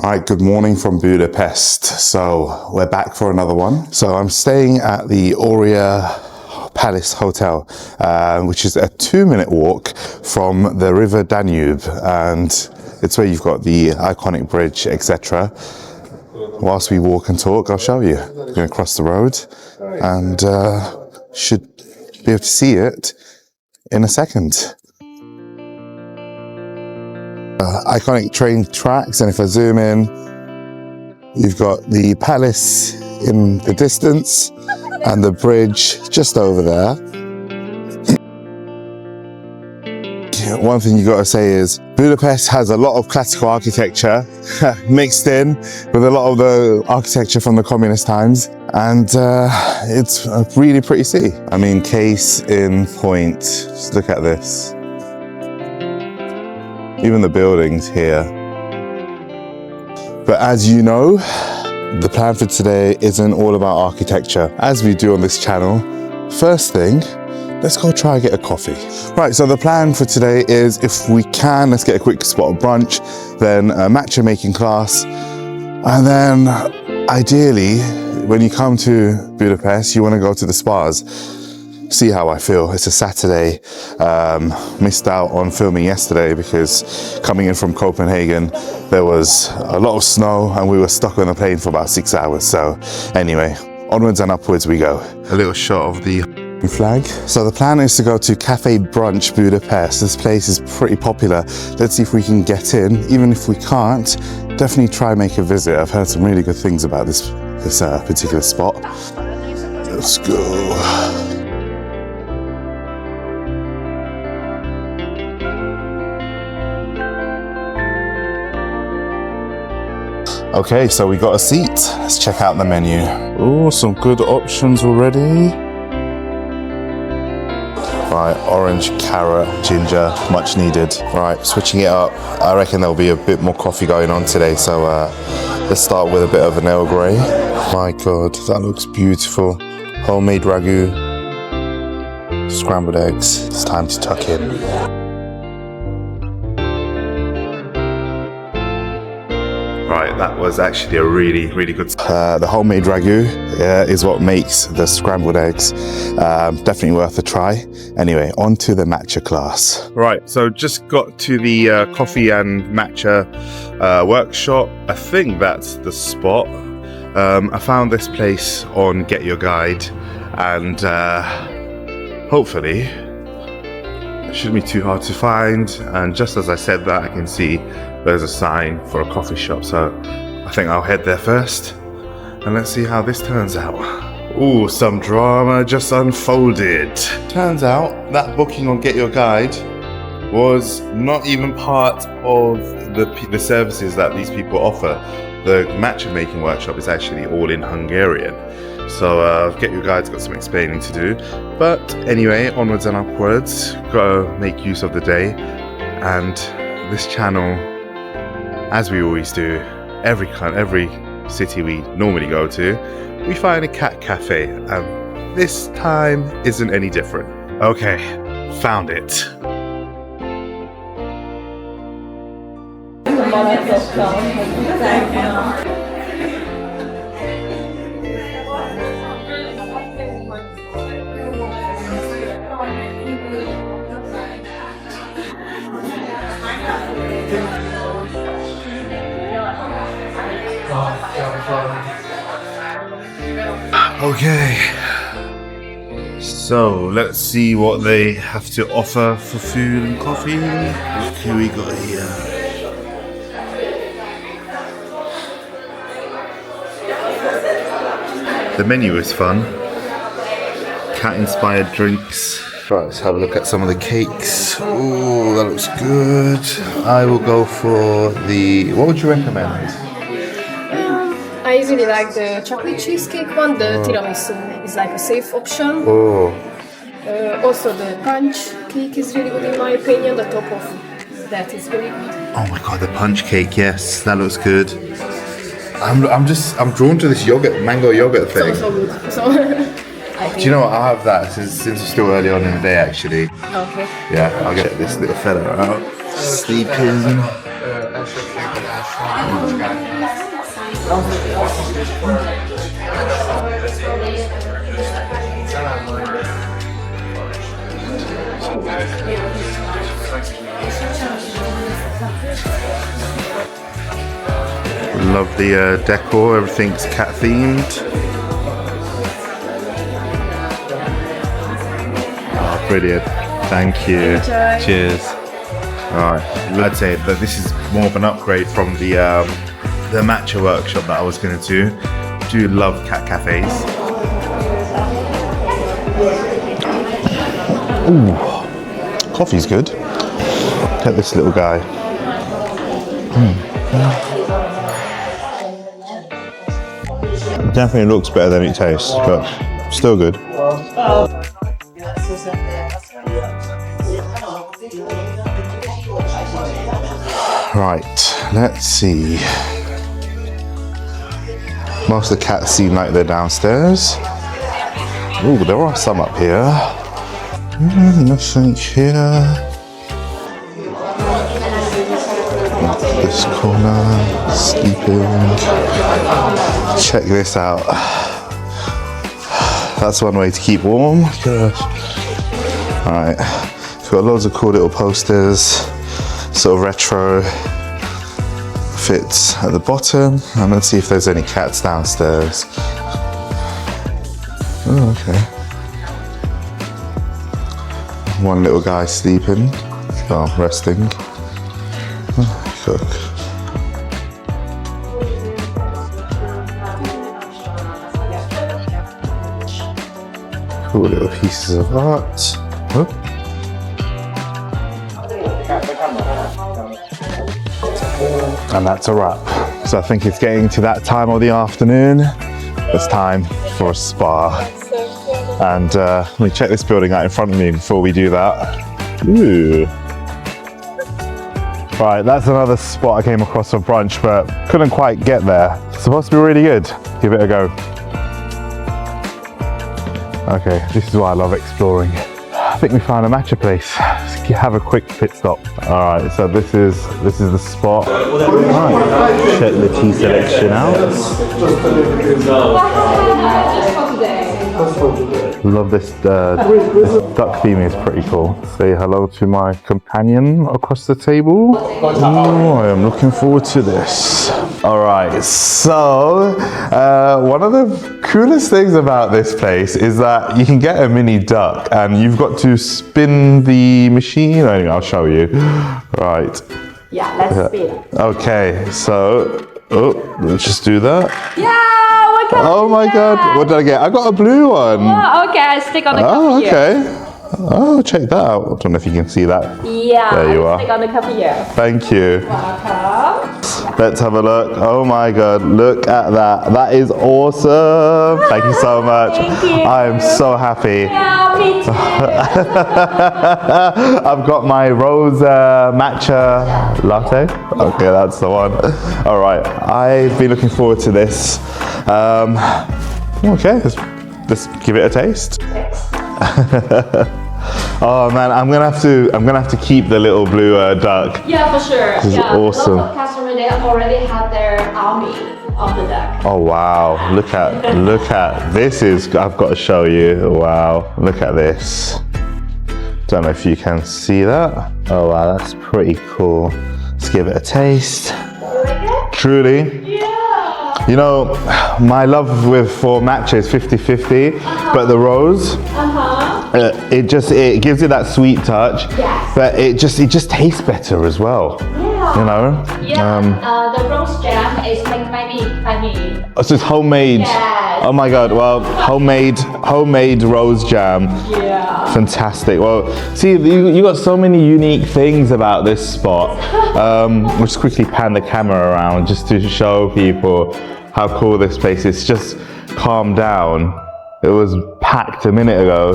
All right, good morning from Budapest. So we're back for another one. So I'm staying at the Aurea Palace Hotel, which is a 2-minute walk from the River Danube, and it's where you've got the iconic bridge, etc. Whilst we walk and talk, I'll show you. We're going to cross the road and should be able to see it in a second. Iconic train tracks, and if I zoom in, you've got the palace in the distance and the bridge just over there. One thing you got to say is Budapest has a lot of classical architecture mixed in with a lot of the architecture from the communist times, and it's a really pretty city. I mean, case in point, just look at this. Even the buildings here. But as you know, the plan for today isn't all about architecture, as we do on this channel. First thing, let's go try and get a coffee. Right, so the plan for today is, if we can, let's get a quick spot of brunch, then a matcha making class, and then ideally, when you come to Budapest, you want to go to the spas. See how I feel. It's a Saturday. Missed out on filming yesterday because coming in from Copenhagen, there was a lot of snow and we were stuck on the plane for about 6 hours. So anyway, onwards and upwards we go. A little shot of the flag. So the plan is to go to Cafe Brunch Budapest. This place is pretty popular. Let's see if we can get in. Even if we can't, definitely try make a visit. I've heard some really good things about this particular spot. Let's go. Okay, so we got a seat. Let's check out the menu. Oh, some good options already. Right, orange, carrot, ginger, much needed. Right, switching it up. I reckon there'll be a bit more coffee going on today, so let's start with a bit of an Earl Grey. My God, that looks beautiful. Homemade ragu, scrambled eggs. It's time to tuck in. Right, that was actually a really good. The homemade ragu is what makes the scrambled eggs. Definitely worth a try. Anyway, on to the matcha class. Right, so just got to the coffee and matcha workshop. I think that's the spot. I found this place on Get Your Guide, and hopefully it shouldn't be too hard to find. And just as I said that, I can see there's a sign for a coffee shop, so I think I'll head there first and let's see how this turns out. Ooh, some drama just unfolded. Turns out that booking on Get Your Guide was not even part of the services that these people offer. The matcha making workshop is actually all in Hungarian, so Get Your Guide's got some explaining to do. But anyway, onwards and upwards, gotta make use of the day. And this channel, as we always do, every city we normally go to, we find a cat cafe, and this time isn't any different. Okay, found it. Okay, so let's see what they have to offer for food and coffee. Look who we got here. The menu is fun. Cat-inspired drinks. Right, let's have a look at some of the cakes. Oh, that looks good. I will go for the... What would you recommend? I usually like the chocolate cheesecake one. The tiramisu is like a safe option. Oh. Also the punch cake is really good in my opinion. The top of that is really good. Oh my God, the punch cake, yes, that looks good. I'm drawn to this yogurt, mango yogurt thing. So good. So do you know what? I'll have that since it's still early on in the day, actually. Okay. Yeah, I'll get this little fella out. Sleeping. Love the decor, everything's cat themed. Oh, brilliant. Thank you. Enjoy. Cheers. Alright, I'd say that this is more of an upgrade from the matcha workshop that I was going to do. Do love cat cafes. Ooh, coffee's good. Look at this little guy. Definitely looks better than it tastes, but still good. Right, let's see. Most of the cats seem like they're downstairs. Ooh, there are some up here. Nothing here. This corner, sleeping. Check this out. That's one way to keep warm. Gosh. Alright, we've got loads of cool little posters, sort of retro fits at the bottom. And let's see if there's any cats downstairs. Oh, okay. One little guy sleeping, oh, resting. Cook. Cool little pieces of art. Oh. And that's a wrap. So I think it's getting to that time of the afternoon. It's time for a spa. And let me check this building out in front of me before we do that. Ooh. Right, that's another spot I came across for brunch, but couldn't quite get there. It's supposed to be really good. Give it a go. Okay, this is why I love exploring. I think we found a matcha place. Let's have a quick pit stop. All right, so this is the spot. Right, check the tea selection out. Love this duck theme, is pretty cool. Say hello to my companion across the table. Oh, I am looking forward to this. All right, so one of the coolest things about this place is that you can get a mini duck and you've got to spin the machine. Anyway, I'll show you. Right. Yeah, let's spin. Okay, so, let's just do that. Yeah! Oh my god, what did I get? I got a blue one. Oh, okay, stick on the cup Oh, here. okay. Oh, check that out. I don't know if you can see that. Yeah, There you are. stick on the cup here. Thank you. Welcome. Let's have a look. Oh my god, look at that. That is awesome. Thank you so much. Thank you. I am so happy. Yeah, me too. I've got my rose matcha latte. Okay, that's the one. All right, I've been looking forward to this. Okay, let's give it a taste. Oh man, I'm gonna have to keep the little blue duck. Yeah, for sure. This is yeah, awesome. Lots of customers, they already have their army of the duck. Oh wow, look at this is, I've got to show you. Wow, look at this. Don't know if you can see that. Oh wow, that's pretty cool. Let's give it a taste. You like it? Truly. Yeah. You know, my love for matcha is 50-50, but the rose, it gives it that sweet touch, Yes. but it just tastes better as well. Yeah. You know? Yeah, the rose jam is made by me. So it's homemade. Yes. Oh my god, well, homemade rose jam. Yeah. Fantastic. Well, see, you got so many unique things about this spot. We'll just quickly pan the camera around just to show people how cool this place is. Just calm down. It was packed a minute ago.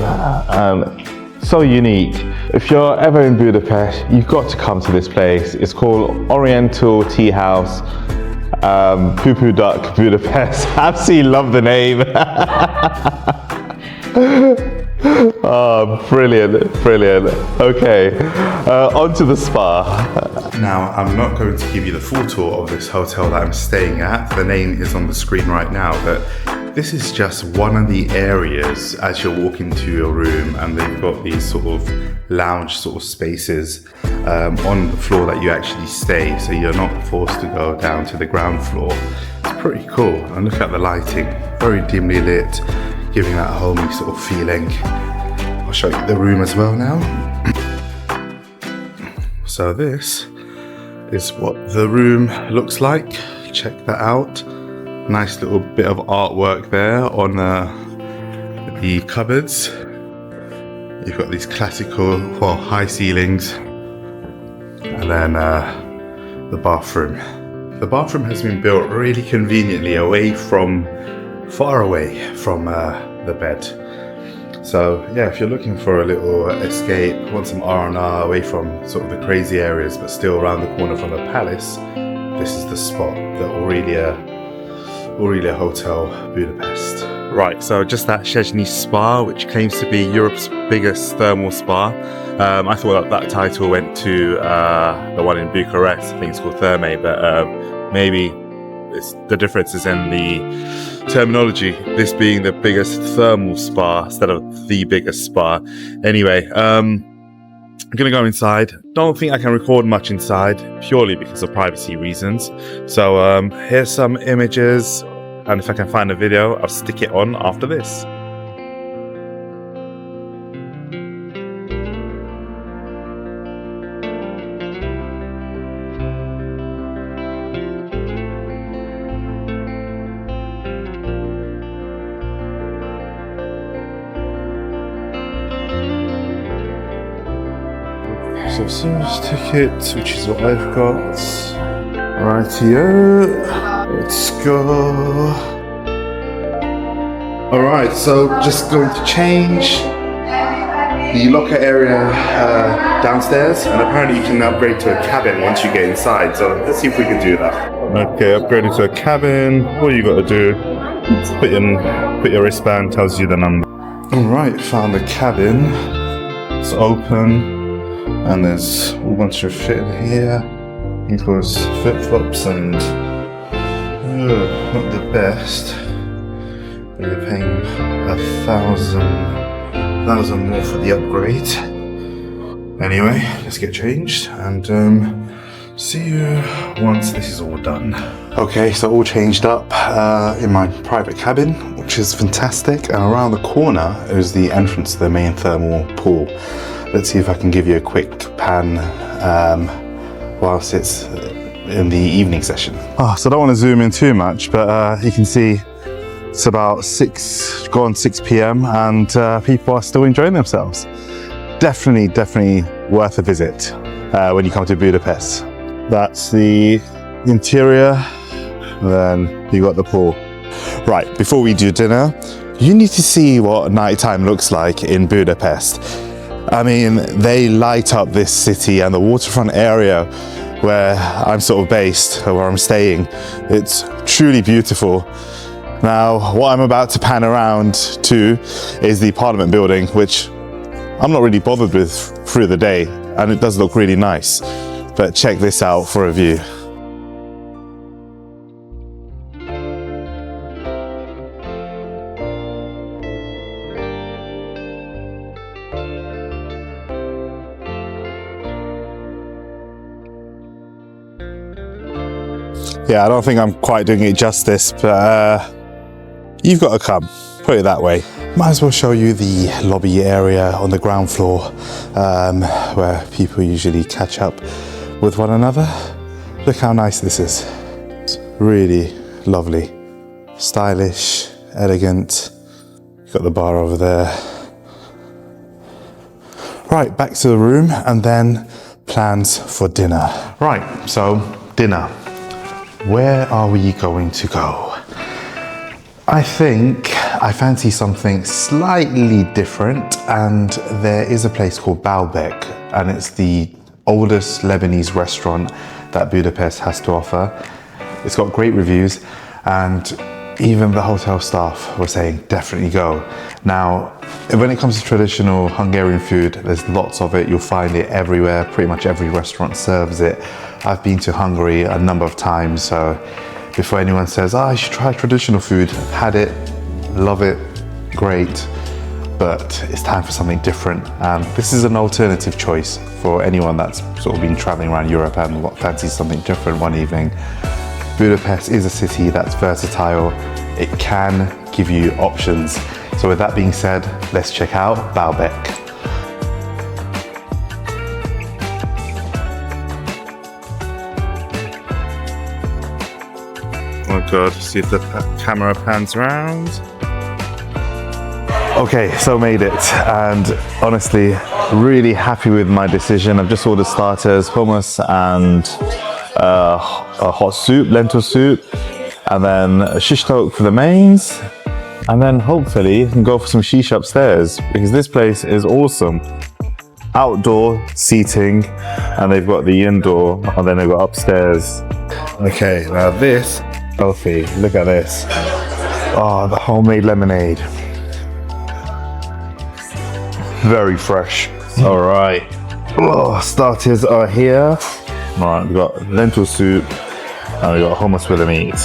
So unique. If you're ever in Budapest, you've got to come to this place. It's called Oriental Tea House. Poo Poo Duck Budapest. Absolutely love the name. Oh, brilliant, brilliant. Okay, on to the spa. Now, I'm not going to give you the full tour of this hotel that I'm staying at. The name is on the screen right now, but this is just one of the areas as you're walking to your room, and they've got these sort of lounge sort of spaces on the floor that you actually stay, so you're not forced to go down to the ground floor. It's pretty cool, and look at the lighting, very dimly lit, giving that homey sort of feeling. I'll show you the room as well now. So this is what the room looks like. Check that out. Nice little bit of artwork there on the cupboards. You've got these classical, well, high ceilings, and then the bathroom. The bathroom has been built really conveniently far away from the bed. So yeah, if you're looking for a little escape, want some R&R away from sort of the crazy areas, but still around the corner from the palace, this is the spot, the Aurea Hotel, Budapest. Right, so just that Széchenyi spa, which claims to be Europe's biggest thermal spa. I thought that title went to the one in Bucharest. I think it's called Thermae, but maybe the difference is in the terminology. This being the biggest thermal spa instead of the biggest spa. Anyway, I'm gonna go inside. Don't think I can record much inside purely because of privacy reasons. So here's some images, and if I can find a video, I'll stick it on after this. So service ticket, which is what I've got. Rightio, let's go. Alright, so just going to change the locker area downstairs, and apparently you can upgrade to a cabin once you get inside, so let's see if we can do that. Okay, upgraded to a cabin. All you got to do, put your wristband, tells you the number. Alright, found the cabin. It's open. And there's a whole bunch of shit in here, includes flip-flops and not the best. You're paying 1,000 more for the upgrade. Anyway, let's get changed and see you once this is all done. Okay, so all changed up in my private cabin, which is fantastic. And around the corner is the entrance to the main thermal pool. Let's see if I can give you a quick pan whilst it's in the evening session. Oh, so I don't want to zoom in too much, but you can see it's about 6 p.m. and people are still enjoying themselves. Definitely worth a visit when you come to Budapest. That's the interior, and then you got the pool. Right, before we do dinner, you need to see what nighttime looks like in Budapest. I mean, they light up this city, and the waterfront area where I'm sort of based, or where I'm staying, it's truly beautiful. Now, what I'm about to pan around to is the Parliament building, which I'm not really bothered with through the day, and it does look really nice. But check this out for a view. Yeah, I don't think I'm quite doing it justice, but you've got to come, put it that way. Might as well show you the lobby area on the ground floor, where people usually catch up with one another. Look how nice this is. It's really lovely, stylish, elegant. You've got the bar over there. Right, back to the room, and then plans for dinner. Right, so dinner. Where are we going to go? I think I fancy something slightly different, and there is a place called Baalbek, and it's the oldest Lebanese restaurant that Budapest has to offer. It's got great reviews, and even the hotel staff were saying, definitely go. Now, when it comes to traditional Hungarian food, there's lots of it. You'll find it everywhere. Pretty much every restaurant serves it. I've been to Hungary a number of times, so before anyone says, you should try traditional food, had it, love it, great, but it's time for something different. This is an alternative choice for anyone that's sort of been traveling around Europe and fancies something different one evening. Budapest is a city that's versatile. It can give you options. So with that being said, let's check out Baalbek. Oh God, see if the camera pans around. Okay, so made it, and honestly, really happy with my decision. I've just ordered starters, hummus and a hot soup, lentil soup, and then a shish tok for the mains, and then hopefully I can go for some shisha upstairs because this place is awesome. Outdoor seating, and they've got the indoor, and then they've got upstairs. Okay, now this, healthy, look at this. Oh, the homemade lemonade. Very fresh. All right. Oh, starters are here. All right, we've got lentil soup and we've got hummus with the meat.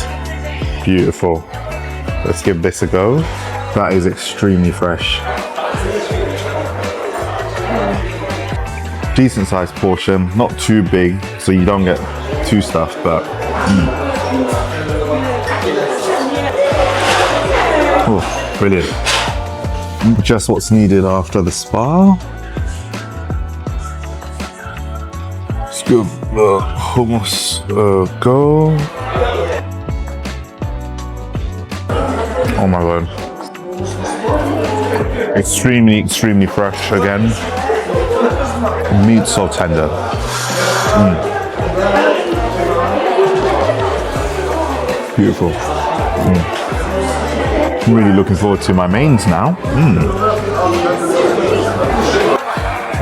Beautiful. Let's give this a go. That is extremely fresh. Decent sized portion, not too big, so you don't get too stuffed, but oh, brilliant. Just what's needed after the spa. Let's give the hummus a go. Oh my God. Extremely fresh again. Meat so tender. Beautiful. Really looking forward to my mains now.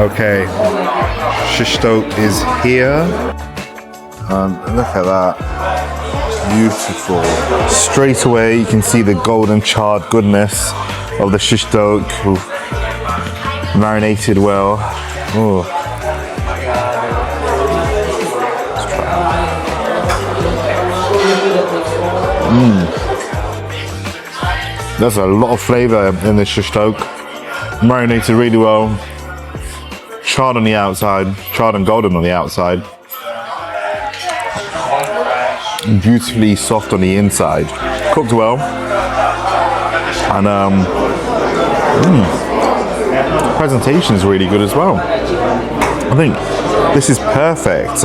Okay, shish tok is here. Look at that. Beautiful. Straight away you can see the golden charred goodness of the shish tok, marinated well. Oh. There's a lot of flavour in this shish tok. Marinated really well. Charred on the outside, charred and golden on the outside. Beautifully soft on the inside. Cooked well. And presentation is really good as well. I think this is perfect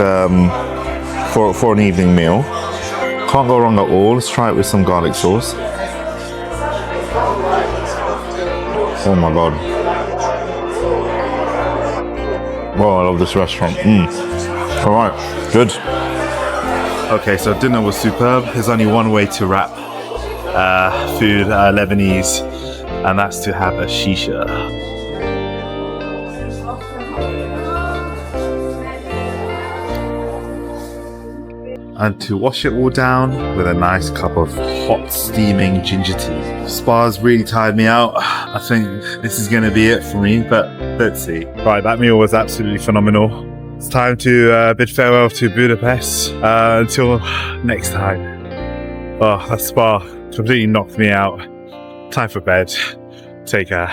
for an evening meal. Can't go wrong at all. Let's try it with some garlic sauce. Oh my God. Oh, I love this restaurant. All right, good. Okay, so dinner was superb. There's only one way to wrap food Lebanese, and that's to have a shisha. And to wash it all down with a nice cup of hot steaming ginger tea. Spa's really tired me out. I think this is gonna be it for me, but let's see. Right, that meal was absolutely phenomenal. It's time to bid farewell to Budapest. Until next time. Oh, that spa completely knocked me out. Time for bed. Take care.